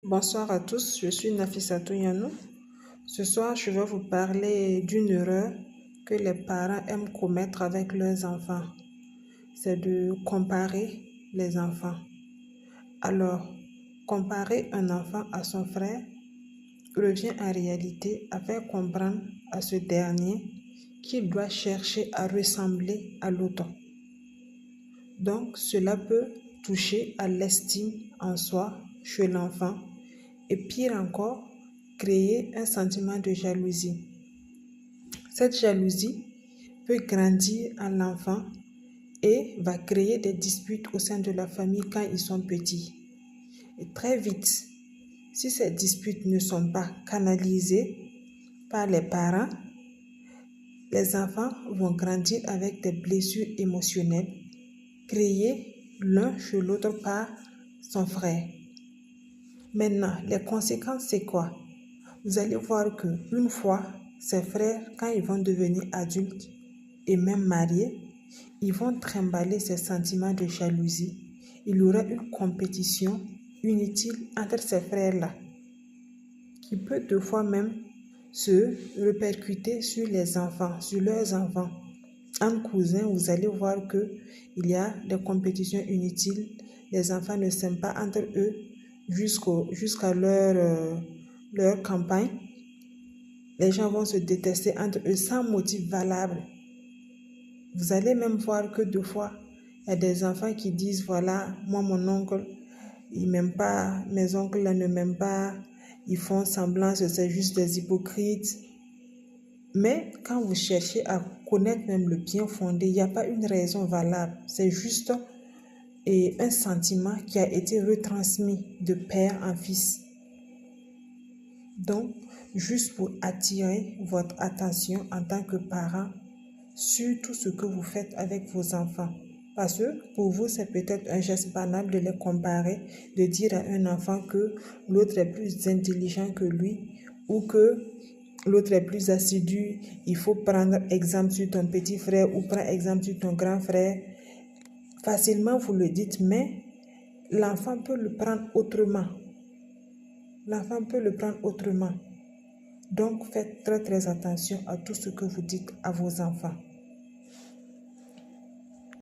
Bonsoir à tous, je suis Nafissatou Yanou. Ce soir, je vais vous parler d'une erreur que les parents aiment commettre avec leurs enfants. C'est de comparer les enfants. Alors, comparer un enfant à son frère revient en réalité à faire comprendre à ce dernier qu'il doit chercher à ressembler à l'autre. Donc, cela peut toucher à l'estime en soi chez l'enfant et pire encore, créer un sentiment de jalousie. Cette jalousie peut grandir en l'enfant et va créer des disputes au sein de la famille quand ils sont petits. Et très vite, si ces disputes ne sont pas canalisées par les parents, les enfants vont grandir avec des blessures émotionnelles créées l'un chez l'autre par son frère. Maintenant, les conséquences, c'est quoi? Vous allez voir qu'une fois, ces frères, quand ils vont devenir adultes et même mariés, ils vont trimballer ces sentiments de jalousie. Il y aura une compétition inutile entre ces frères-là, qui peut deux fois même se répercuter sur les enfants, sur leurs enfants. En cousin, vous allez voir qu'il y a des compétitions inutiles. Les enfants ne s'aiment pas entre eux jusqu'à leur campagne. Les gens vont se détester entre eux sans motif valable. Vous allez même voir que deux fois, il y a des enfants qui disent, voilà, moi, mon oncle, il m'aime pas, mes oncles là ne m'aiment pas, ils font semblant, c'est juste des hypocrites. Mais quand vous cherchez à connaître même le bien fondé, il n'y a pas une raison valable. C'est juste un sentiment qui a été retransmis de père en fils. Donc, juste pour attirer votre attention en tant que parent sur tout ce que vous faites avec vos enfants. Parce que pour vous, c'est peut-être un geste banal de les comparer, de dire à un enfant que l'autre est plus intelligent que lui ou que l'autre est plus assidu. Il faut prendre exemple sur ton petit frère ou prendre exemple sur ton grand frère. Facilement, vous le dites, mais l'enfant peut le prendre autrement. L'enfant peut le prendre autrement. Donc, faites très attention à tout ce que vous dites à vos enfants.